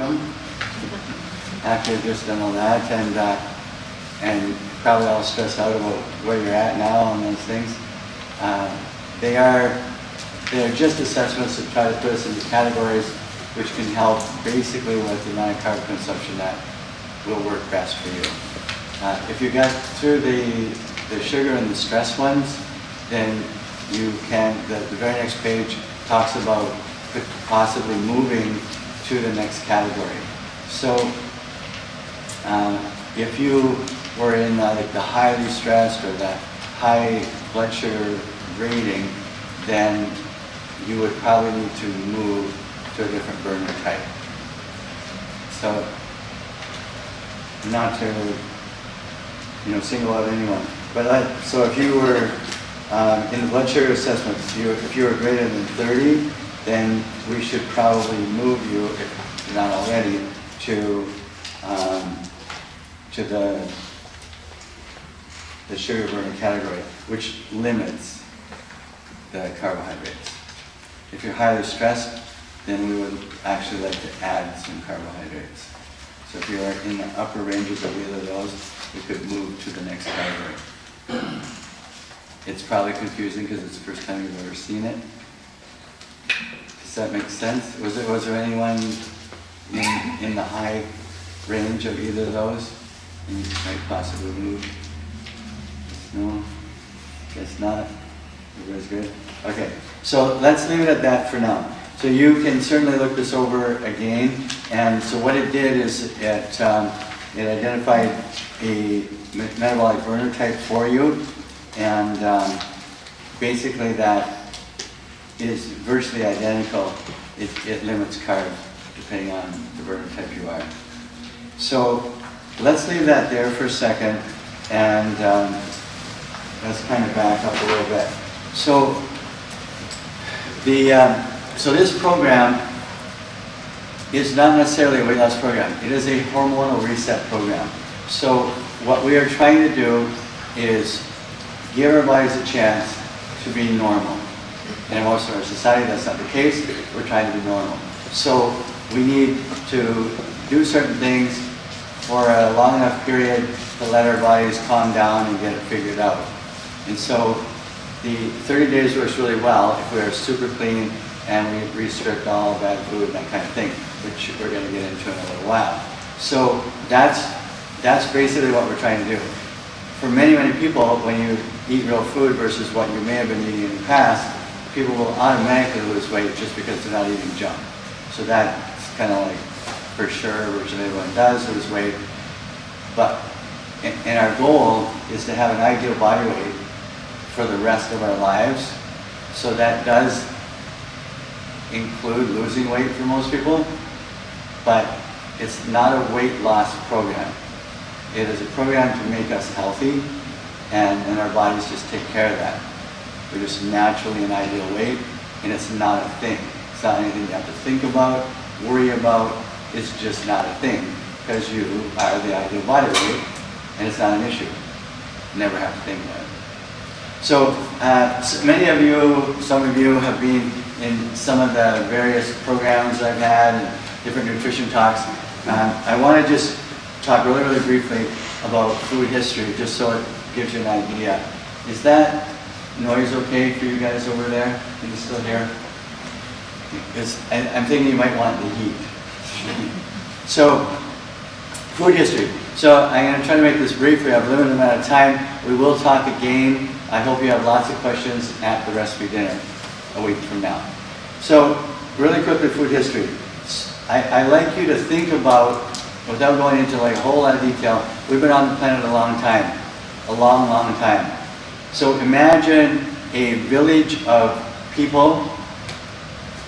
them after you've just done all that, and probably all stressed out about where you're at now on those things. They're just assessments to try to put us into categories which can help basically with the amount of carb consumption that will work best for you. If you get through the sugar and the stress ones, then you can, the very next page talks about possibly moving to the next category. So if you were in like the highly stressed or the high blood sugar rating, then you would probably need to move to a different burner type. So not to single out anyone, but so if you were in the blood sugar assessment, if you were greater than 30, then we should probably move you, if you're not already, to the sugar burner category, which limits the carbohydrates. If you're highly stressed, then we would actually like to add some carbohydrates. So if you're in the upper ranges of either of those, we could move to the next category. It's probably confusing because it's the first time you've ever seen it. Does that make sense? Was there anyone in the high range of either of those? And you might possibly move? No? Guess not? Everybody's good? Okay, so let's leave it at that for now. So you can certainly look this over again. And so what it did is it identified a metabolic burner type for you. And basically that is virtually identical. It limits carbs depending on the burner type you are. So let's leave that there for a second, and let's kind of back up a little bit. So so this program is not necessarily a weight loss program. It is a hormonal reset program. So what we are trying to do is give our bodies a chance to be normal. And in most of our society, that's not the case. We're trying to be normal. So we need to do certain things for a long enough period to let our bodies calm down and get it figured out. And so the 30 days works really well if we are super clean and we restrict all bad food and that kind of thing, which we're going to get into in a little while. So that's basically what we're trying to do. For many, many people, when you eat real food versus what you may have been eating in the past, people will automatically lose weight just because they're not eating junk. So that's kind of like for sure, virtually everyone does lose weight. But and our goal is to have an ideal body weight for the rest of our lives. So that does include losing weight for most people, but it's not a weight loss program. It is a program to make us healthy, and our bodies just take care of that. We're just naturally an ideal weight, and it's not a thing. It's not anything you have to think about, worry about. It's just not a thing, because you are the ideal body weight, and it's not an issue. Never have to think about it. So many of you, some of you have been in some of the various programs I've had and different nutrition talks. I want to just talk really, really briefly about food history, just so it gives you an idea. Is that noise okay for you guys over there? Can you still hear? Because I'm thinking you might want the heat. So, food history. So I'm going to try to make this brief. We have a limited amount of time. We will talk again. I hope you have lots of questions at the recipe dinner a week from now. So, really quickly, food history. I like you to think about, without going into like a whole lot of detail, we've been on the planet a long time. A long, long time. So imagine a village of people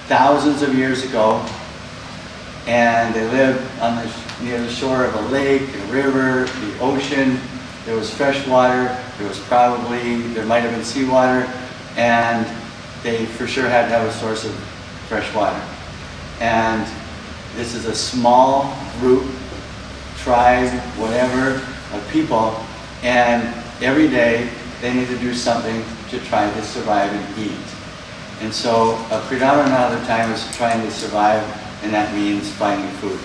thousands of years ago, and they lived near the shore of a lake, a river, the ocean. There was fresh water. There might have been seawater, and they for sure had to have a source of fresh water. And this is a small group, tribe, whatever, of people, and every day they need to do something to try to survive and eat. And so a predominant amount of the time is trying to survive, and that means finding food.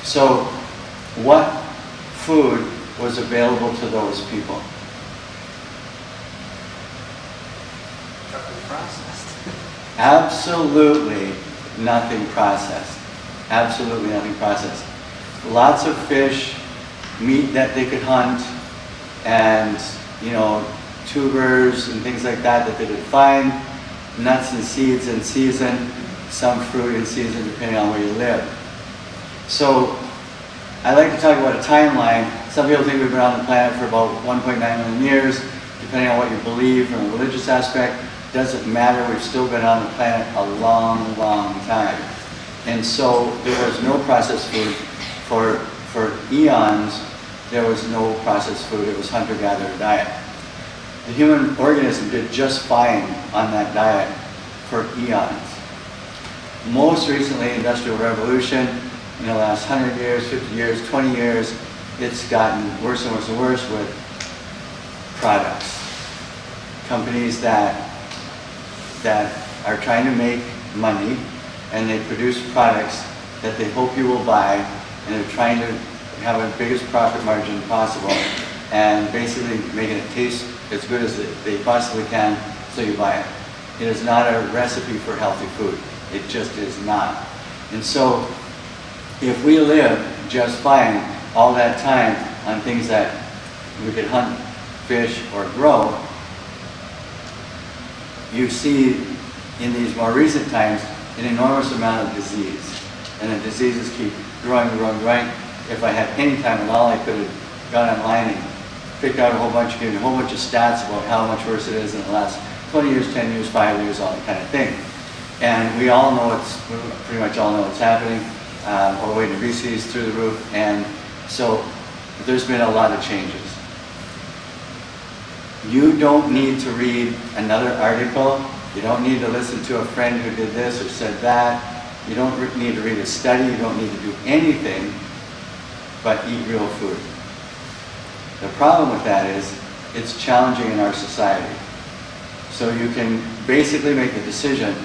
So what food was available to those people? Nothing processed. Absolutely nothing processed. Absolutely nothing processed. Lots of fish, meat that they could hunt, and tubers and things like that they could find, nuts and seeds in season, some fruit in season depending on where you live. So I like to talk about a timeline. Some people think we've been on the planet for about 1.9 million years, depending on what you believe from a religious aspect. Doesn't matter, we've still been on the planet a long, long time. And so there was no processed food. For eons, there was no processed food. It was hunter-gatherer diet. The human organism did just fine on that diet for eons. Most recently, Industrial Revolution, in the last 100 years, 50 years, 20 years, it's gotten worse and worse and worse with products. Companies that are trying to make money, and they produce products that they hope you will buy, and they're trying to have the biggest profit margin possible, and basically making it taste as good as they possibly can, so you buy it. It is not a recipe for healthy food. It just is not. And so, if we live just fine all that time on things that we could hunt, fish, or grow, you see in these more recent times an enormous amount of disease. And the diseases keep growing. If I had any time at all, I could have gone online and picked out given a whole bunch of stats about how much worse it is in the last 20 years, 10 years, 5 years, all that kind of thing. And we pretty much all know what's happening. Overweight and obesity is through the roof, and so there's been a lot of changes. You don't need to read another article. You don't need to listen to a friend who did this or said that. You don't need to read a study. You don't need to do anything but eat real food. The problem with that is it's challenging in our society. So you can basically make the decision,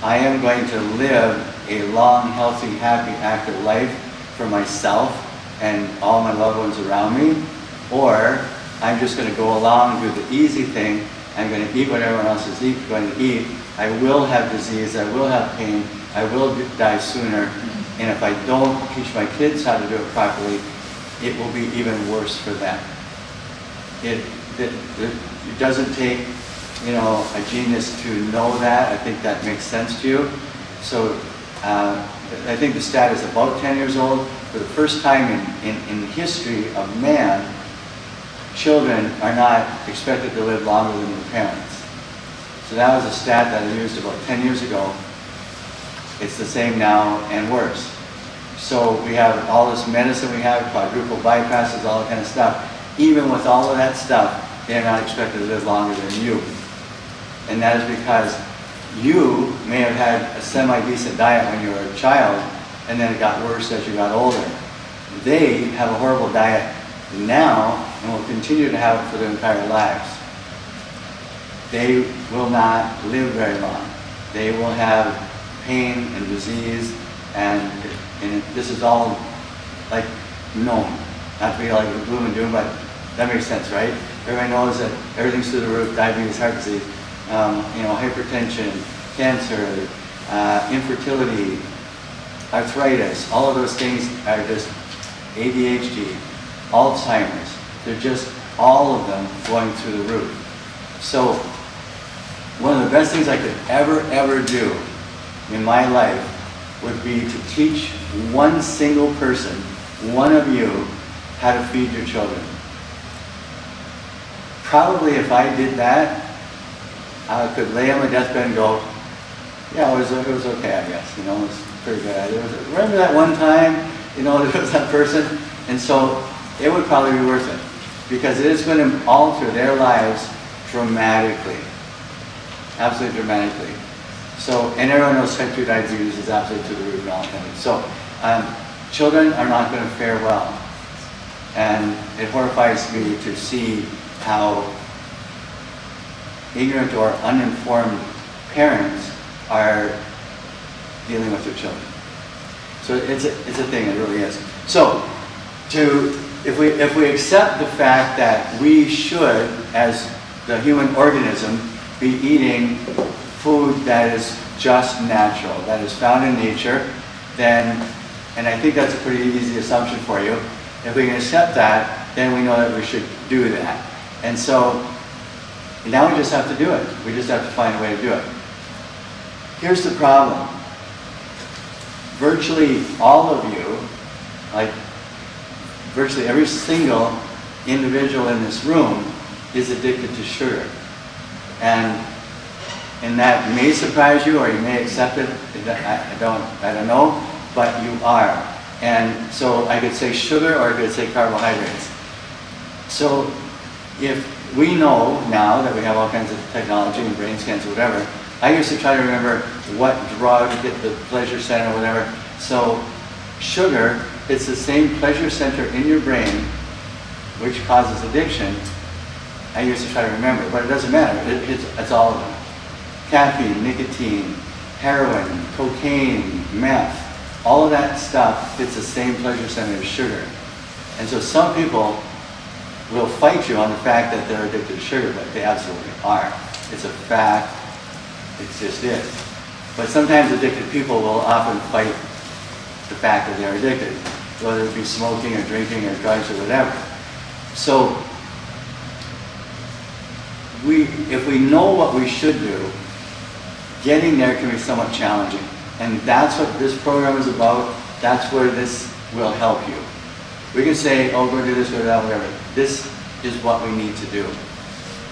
I am going to live a long, healthy, happy, active life for myself and all my loved ones around me, or I'm just going to go along, do the easy thing. I'm going to eat what everyone else is going to eat. I will have disease. I will have pain. I will die sooner. And if I don't teach my kids how to do it properly, it will be even worse for them. It doesn't take, a genius to know that. I think that makes sense to you. So I think the stat is about 10 years old. For the first time in history of man, children are not expected to live longer than their parents. So that was a stat that I used about 10 years ago. It's the same now and worse. So we have all this medicine we have, quadruple bypasses, all that kind of stuff. Even with all of that stuff, they're not expected to live longer than you. And that is because you may have had a semi-decent diet when you were a child, and then it got worse as you got older. They have a horrible diet now, and will continue to have it for their entire lives. They will not live very long. They will have pain and disease, and this is all like known. Not to be like the gloom and doom, but that makes sense, right? Everybody knows that everything's through the roof: diabetes, heart disease, hypertension, cancer, infertility, arthritis. All of those things are just ADHD, Alzheimer's. They're just all of them going through the roof. So one of the best things I could ever do in my life would be to teach one single person, one of you, how to feed your children. Probably if I did that, I could lay on my deathbed and go, yeah, it was okay, I guess. It was pretty good. Remember that one time, there was that person? And so it would probably be worth it, because it is going to alter their lives dramatically. Absolutely dramatically. So, and everyone knows type 2 diabetes is absolutely through the roof and all that kind of thing. So, children are not going to fare well. And it horrifies me to see how ignorant or uninformed parents are dealing with their children. So it's a thing, it really is. So if we accept the fact that we should, as the human organism, be eating food that is just natural, that is found in nature, then, and I think that's a pretty easy assumption for you, if we can accept that, then we know that we should do that. And so now we just have to do it. We just have to find a way to do it. Here's the problem. Virtually all of you, like virtually every single individual in this room, is addicted to sugar. And that may surprise you, or you may accept it. I don't know, but you are. And so I could say sugar, or I could say carbohydrates. So if we know now that we have all kinds of technology and brain scans or whatever, I used to try to remember what drug hit the pleasure center or whatever. So sugar, it's the same pleasure center in your brain which causes addiction. I used to try to remember, but it doesn't matter. It's all of them. Caffeine, nicotine, heroin, cocaine, meth, all of that stuff hits the same pleasure center as sugar. And so some people will fight you on the fact that they're addicted to sugar, but they absolutely are. It's a fact. It just is. But sometimes addicted people will often fight the fact that they're addicted, whether it be smoking or drinking or drugs or whatever. So if we know what we should do, getting there can be somewhat challenging. And that's what this program is about. That's where this will help you. We can say, oh, go do this, go do that, whatever. This is what we need to do.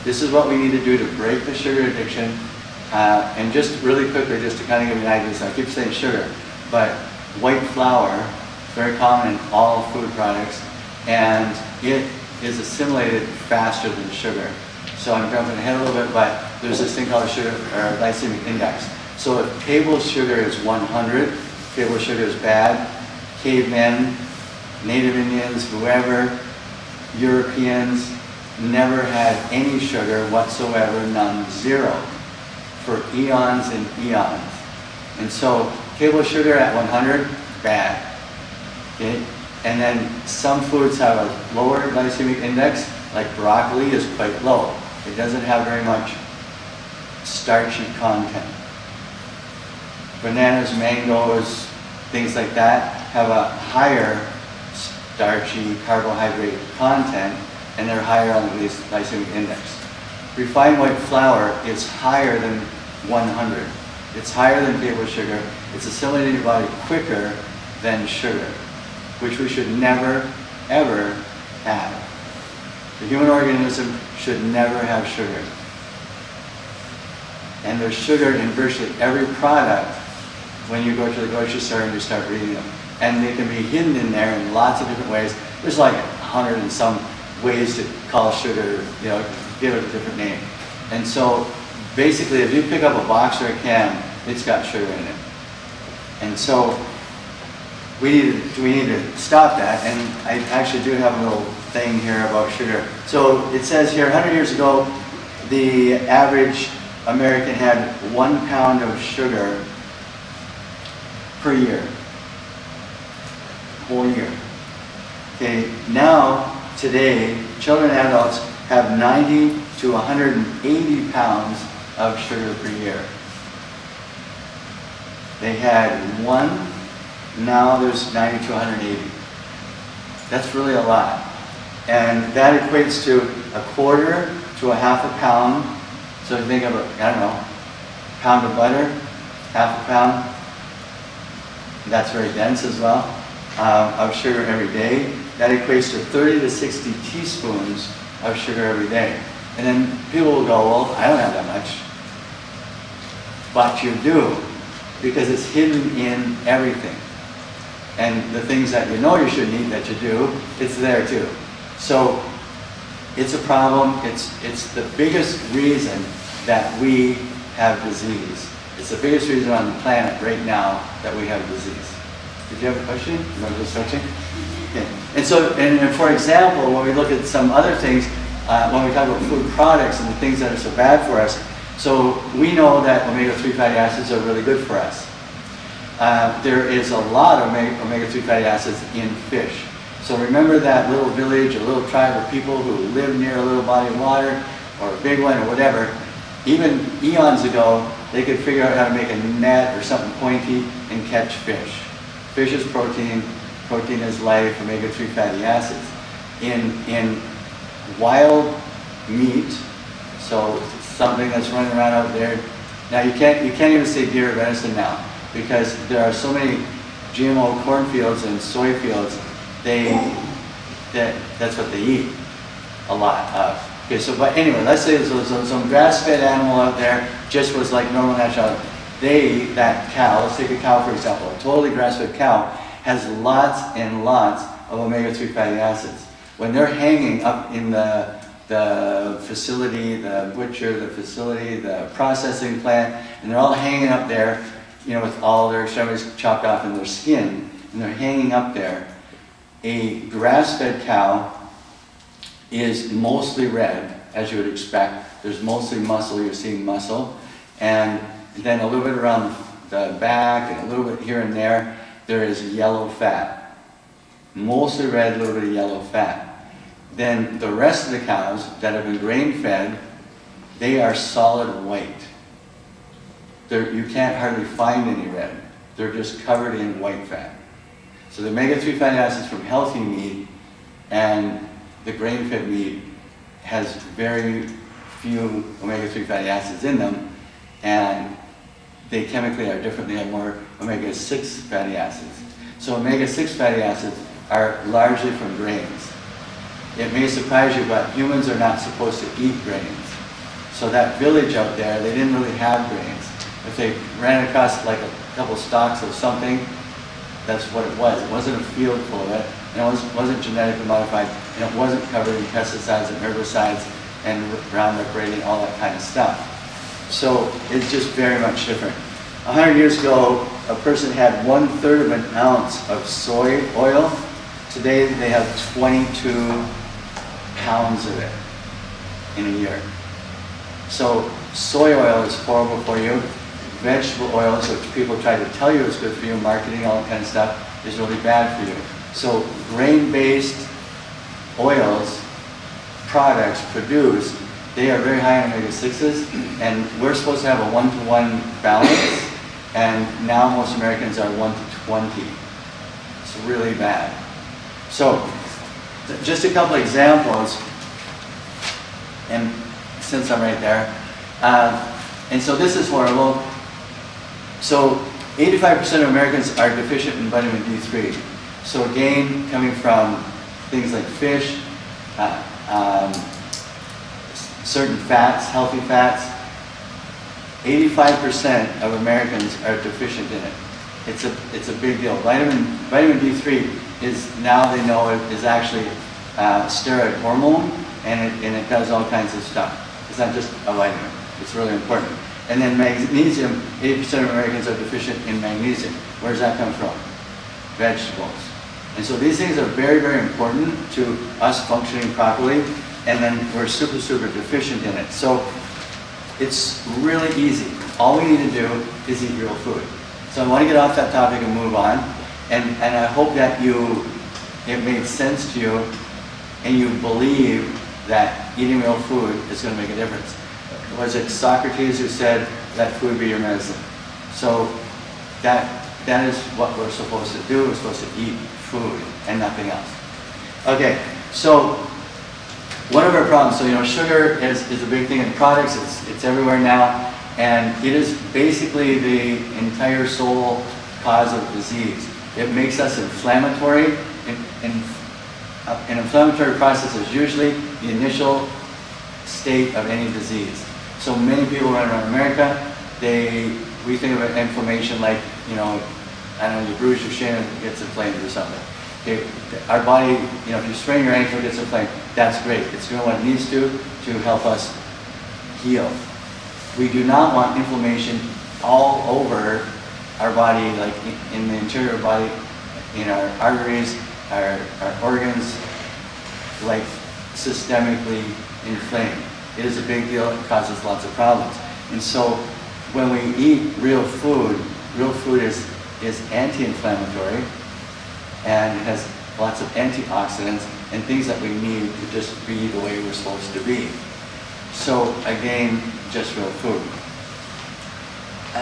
This is what we need to do to break the sugar addiction. And just really quickly, just to kind of give you an idea, so I keep saying sugar, but white flour, very common in all food products, and it is assimilated faster than sugar. So I'm jumping ahead a little bit, but there's this thing called a sugar or glycemic index. So if table sugar is 100, table sugar is bad. Cavemen, Native Indians, whoever, Europeans, never had any sugar whatsoever, none, zero, for eons and eons. And so table sugar at 100, bad. Okay? And then some foods have a lower glycemic index, like broccoli is quite low. It doesn't have very much starchy content. Bananas, mangoes, things like that have a higher starchy carbohydrate content, and they're higher on the glycemic index. Refined white flour is higher than 100. It's higher than table sugar. It's assimilated in your body quicker than sugar, which we should never, ever have. The human organism should never have sugar. And there's sugar in virtually every product when you go to the grocery store and you start reading them. And they can be hidden in there in lots of different ways. There's like 100 and some ways to call sugar, give it a different name. And so basically if you pick up a box or a can, it's got sugar in it. And so we need to stop that, and I actually do have a little thing here about sugar. So it says here, 100 years ago, the average American had 1 pound of sugar per year, whole year. Okay, now, today, children and adults have 90 to 180 pounds of sugar per year. They had 1, now there's 90 to 180. That's really a lot. And that equates to a quarter to a half a pound. So if you think of a pound of butter, half a pound, that's very dense as well, of sugar every day. That equates to 30 to 60 teaspoons of sugar every day. And then people will go, well, I don't have that much. But you do, because it's hidden in everything. And the things that you know you shouldn't eat that you do, it's there too. So it's a problem. It's the biggest reason that we have disease. It's the biggest reason on the planet right now that we have disease. Did you have a question? You want to go searching? Okay. And so, and for example, when we look at some other things, when we talk about food products and the things that are so bad for us, so we know that omega-3 fatty acids are really good for us. there is a lot of omega-3 fatty acids in fish. So remember that little village or little tribe of people who live near a little body of water or a big one or whatever. Even eons ago, they could figure out how to make a net or something pointy and catch fish. Fish is protein, protein is life, omega-3 fatty acids. In wild meat, so something that's running around out there. Now you can't even say deer or venison now, because there are so many GMO cornfields and soy fields. That's what they eat a lot of. Okay, so but anyway, let's say there's some grass-fed animal out there, just was like normal natural. That cow, let's take a cow for example, a totally grass-fed cow has lots and lots of omega-3 fatty acids. When they're hanging up in the facility, the butcher, the facility, the processing plant, and they're all hanging up there, you know, with all their extremities chopped off in their skin, and they're hanging up there. A grass-fed cow is mostly red, as you would expect. There's mostly muscle, you're seeing muscle, and then a little bit around the back and a little bit here and there is yellow fat. Mostly red, a little bit of yellow fat. Then the rest of the cows that have been grain-fed, they are solid white. You can't hardly find any red. They're just covered in white fat. So the omega-3 fatty acids from healthy meat and the grain-fed meat has very few omega-3 fatty acids in them, and they chemically are different. They have more omega-6 fatty acids. So omega-6 fatty acids are largely from grains. It may surprise you, but humans are not supposed to eat grains. So that village out there, they didn't really have grains. If they ran across like a couple stalks of something, that's what it was. It wasn't a field full of it, and it wasn't genetically modified, and it wasn't covered in pesticides and herbicides and Roundup Ready, all that kind of stuff. So it's just very much different. 100 years ago, a person had 1/3 of an ounce of soy oil. Today they have 22 pounds of it in a year. So soy oil is horrible for you. Vegetable oils, which people try to tell you is good for you, marketing, all that kind of stuff, is really bad for you. So grain-based oils, products produced, they are very high in omega-6s, and we're supposed to have a 1-to-1 balance, and now most Americans are 1-to-20. It's really bad. So, just a couple examples, and since I'm right there, and so this is horrible. So 85% of Americans are deficient in vitamin D3. So again, coming from things like fish, certain fats, healthy fats, 85% of Americans are deficient in it. It's a big deal. Vitamin D3 is, now they know it is actually a steroid hormone, and it does all kinds of stuff. It's not just a vitamin. It's really important. And then magnesium, 80% of Americans are deficient in magnesium. Where does that come from? Vegetables. And so these things are very, very important to us functioning properly, and then we're super, super deficient in it. So it's really easy. All we need to do is eat real food. So I want to get off that topic and move on, and I hope that it made sense to you, and you believe that eating real food is going to make a difference. Was it Socrates who said, let food be your medicine? So that is what we're supposed to do. We're supposed to eat food and nothing else. Okay, so one of our problems, so sugar is a big thing in products. It's everywhere now, and it is basically the entire sole cause of disease. It makes us inflammatory. An inflammatory process is usually the initial state of any disease. So many people around America, we think of inflammation like, I don't know, you bruise your shin and it gets inflamed or something. Okay, our body, if you sprain your ankle, it gets inflamed, that's great. It's doing what it needs to help us heal. We do not want inflammation all over our body, like in the interior of our body, in our arteries, our organs, like systemically inflamed. It is a big deal. It causes lots of problems. And so when we eat real food is is anti-inflammatory, and it has lots of antioxidants and things that we need to just be the way we're supposed to be. So again, just real food.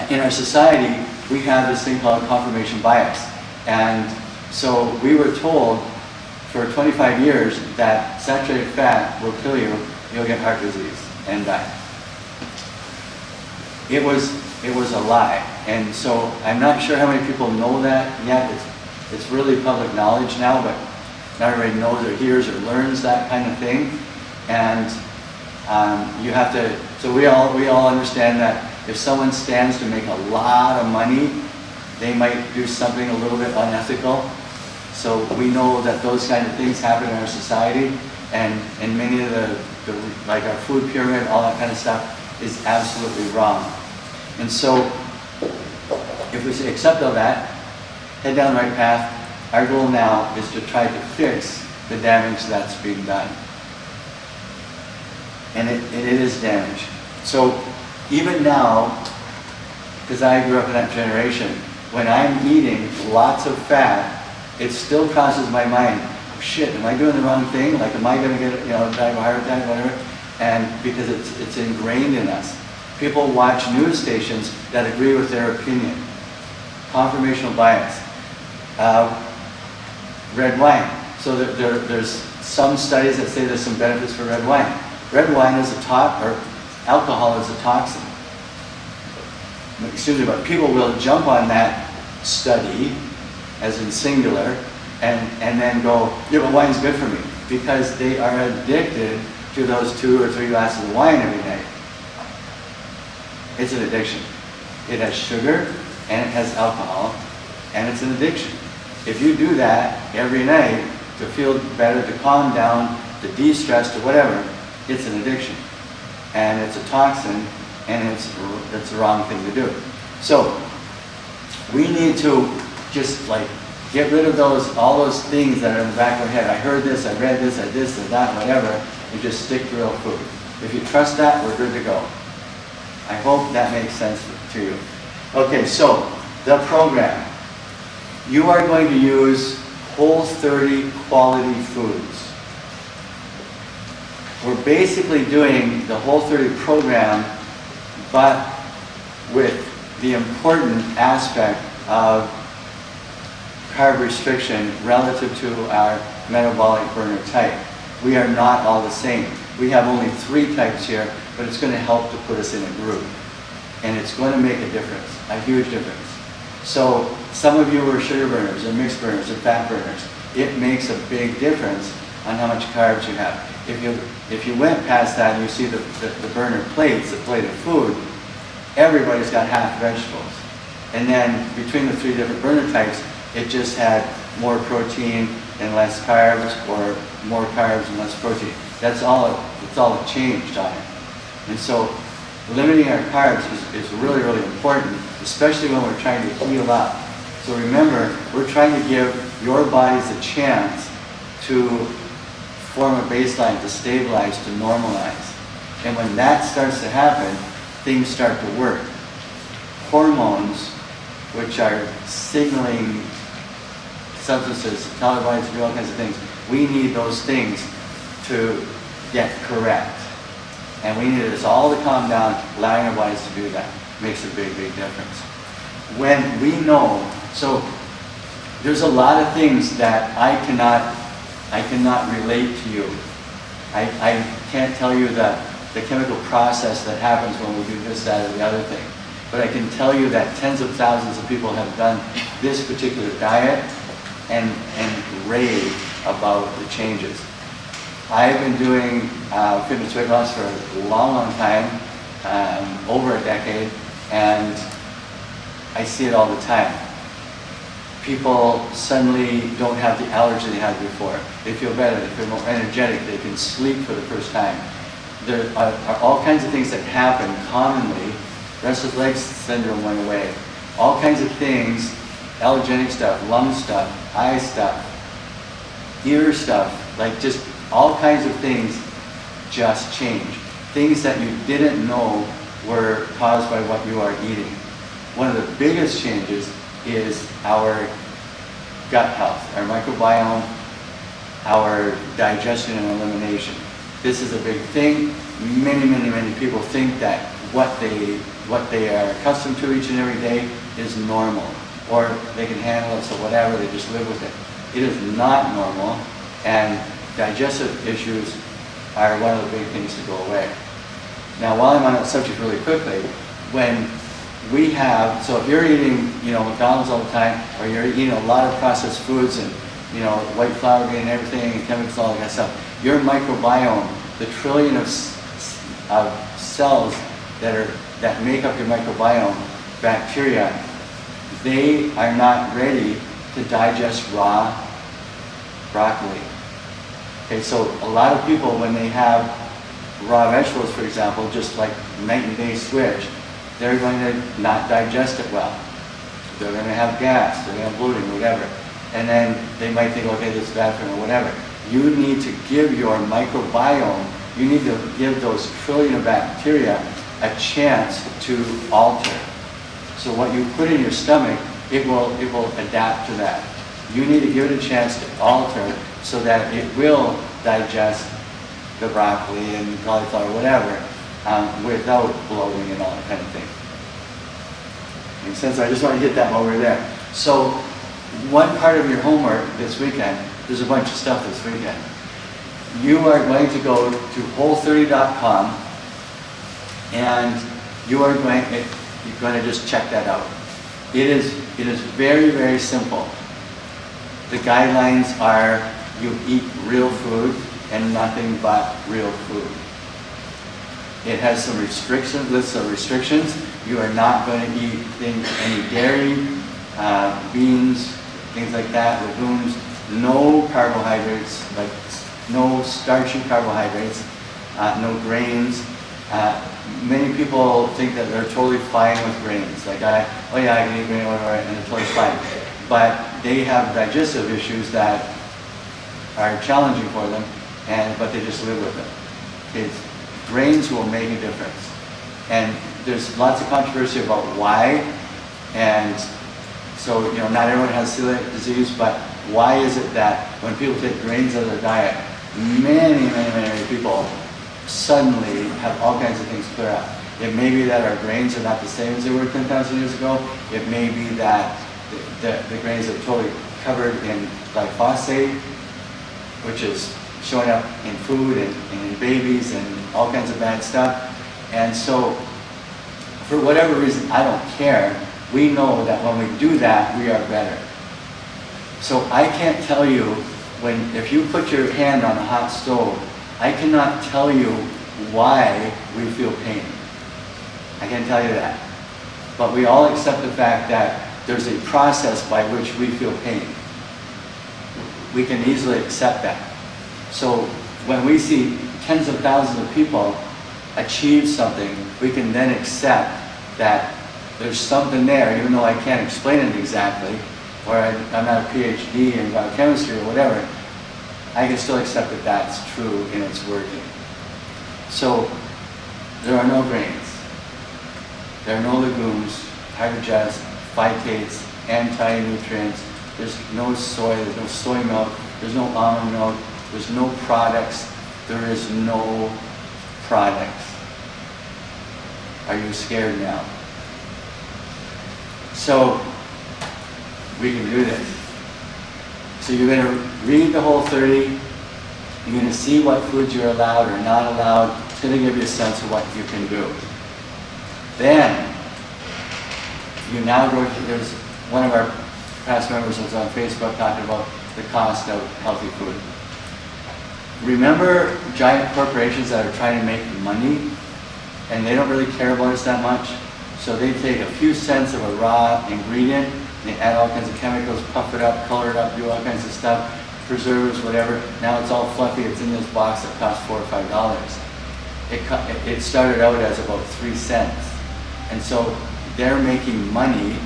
In our society, we have this thing called confirmation bias. And so we were told for 25 years that saturated fat will kill you, you'll get heart disease and die. It was a lie. And so I'm not sure how many people know that yet. It's really public knowledge now, but not everybody knows or hears or learns that kind of thing. And you have to, so we all understand that if someone stands to make a lot of money, they might do something a little bit unethical. So we know that those kind of things happen in our society, and many of the like our food pyramid, all that kind of stuff is absolutely wrong. And so if we say accept all that, head down the right path, our goal now is to try to fix the damage that's being done. And it is damage. So even now, because I grew up in that generation, when I'm eating lots of fat, it still crosses my mind, oh shit, am I doing the wrong thing? Like, am I going to get, die of a heart attack, whatever? And because it's ingrained in us. People watch news stations that agree with their opinion. Confirmational bias. Red wine. So there's some studies that say there's some benefits for red wine. Red wine is alcohol is a toxin. Excuse me, but people will jump on that study, as in singular, and then go, yeah, but wine's good for me, because they are addicted to those 2 or 3 glasses of wine every night. It's an addiction. It has sugar, and it has alcohol, and it's an addiction. If you do that every night to feel better, to calm down, to de-stress, to whatever, it's an addiction. And it's a toxin, and it's the wrong thing to do. So we need to just like get rid of all those things that are in the back of our head. I heard this, I read this, I this, or that, whatever, and just stick to real food. If you trust that, we're good to go. I hope that makes sense to you. Okay, so the program. You are going to use Whole30 quality foods. We're basically doing the Whole30 program, but with the important aspect of carb restriction relative to our metabolic burner type. We are not all the same. We have only 3 types here, but it's going to help to put us in a group. And it's going to make a difference, a huge difference. So some of you are sugar burners, or mixed burners, or fat burners. It makes a big difference on how much carbs you have. If you went past that and you see the burner plates, the plate of food, everybody's got half vegetables. And then between the 3 different burner types, it just had more protein and less carbs, or more carbs and less protein. That's all it changed on it. And so limiting our carbs is really, really important, especially when we're trying to heal up. So remember, we're trying to give your bodies a chance to form a baseline, to stabilize, to normalize. And when that starts to happen, things start to work. Hormones, which are signaling substances, tell our bodies to do all kinds of things, we need those things to get correct. And we need this all to calm down, allowing our bodies to do that. Makes a big, big difference. When we know, so there's a lot of things that I cannot relate to you. I can't tell you the chemical process that happens when we do this, that, or the other thing. But I can tell you that tens of thousands of people have done this particular diet and rave about the changes. I've been doing fitness weight loss for a long, long time, over a decade, and I see it all the time. People suddenly don't have the allergy they had before. They feel better, they feel more energetic, they can sleep for the first time. There are all kinds of things that happen commonly. Restless leg syndrome went away. All kinds of things, allergenic stuff, lung stuff, eye stuff, ear stuff, like just all kinds of things just change. Things that you didn't know were caused by what you are eating. One of the biggest changes is our gut health, our microbiome, our digestion and elimination. This is a big thing. Many people think that what they are accustomed to each and every day is normal, or they can handle it, so whatever, they just live with it. It is not normal, and digestive issues are one of the big things to go away. Now, while I'm on that subject really quickly, when we have, so if you're eating, McDonald's all the time, or you're eating a lot of processed foods and, white flour and everything, and chemicals, all that kind of stuff, your microbiome, the trillion of cells that make up your microbiome, bacteria, they are not ready to digest raw broccoli. Okay, so a lot of people, when they have raw vegetables, for example, just like night and day switch, they're going to not digest it well. They're going to have gas, they're going to have bloating, whatever. And then they might think, okay, this is bad for them, or whatever. You need to give your microbiome, you need to give those trillion of bacteria a chance to alter. So what you put in your stomach, it will adapt to that. You need to give it a chance to alter so that it will digest the broccoli and cauliflower, whatever, without bloating and all that kind of thing. Makes sense? I just want to hit that while we're there. So one part of your homework this weekend, there's a bunch of stuff this weekend. You are going to go to whole30.com and you're going to just check that out. It is very simple. The guidelines are you eat real food and nothing but real food. It has some lists of restrictions. You are not going to eat any dairy, beans, things like that, legumes, no carbohydrates, like no starchy carbohydrates, no grains. Many people think that they're totally fine with grains. Like, I can eat grain, whatever, and they're totally fine. But they have digestive issues that are challenging for them, but they just live with it. Grains will make a difference. And there's lots of controversy about why. And so, not everyone has celiac disease, but why is it that when people take grains out of their diet, many people suddenly have all kinds of things clear up? It may be that our grains are not the same as they were 10,000 years ago. It may be that the grains are totally covered in glyphosate, which is showing up in food and in babies and all kinds of bad stuff. And so, for whatever reason, I don't care. We know that when we do that, we are better. So I can't tell you if you put your hand on a hot stove, I cannot tell you why we feel pain. I can't tell you that. But we all accept the fact that there's a process by which we feel pain. We can easily accept that. So when we see tens of thousands of people achieve something, we can then accept that there's something there, even though I can't explain it exactly, or I'm not a PhD in biochemistry or whatever, I can still accept that that's true and it's working. So there are no grains, there are no legumes, high digest, phytates, anti-nutrients, there's no soy, there's no soy milk, there's no almond milk, there's no products, there is no products. Are you scared now? So we can do this. So you're going to read the Whole30. You're going to see what foods you're allowed or not allowed. It's going to give you a sense of what you can do. Then you now go to, there's one of our past members was on Facebook talking about the cost of healthy food. Remember giant corporations that are trying to make money and they don't really care about us that much? So they take a few cents of a raw ingredient, they add all kinds of chemicals, puff it up, color it up, do all kinds of stuff, preservatives, whatever. Now it's all fluffy, it's in this box that costs $4 or $5. It started out as about 3 cents. And so they're making money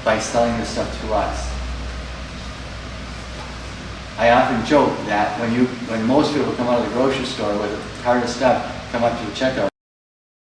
by selling this stuff to us. I often joke that when most people come out of the grocery store with a cart of stuff, come up to the checkout,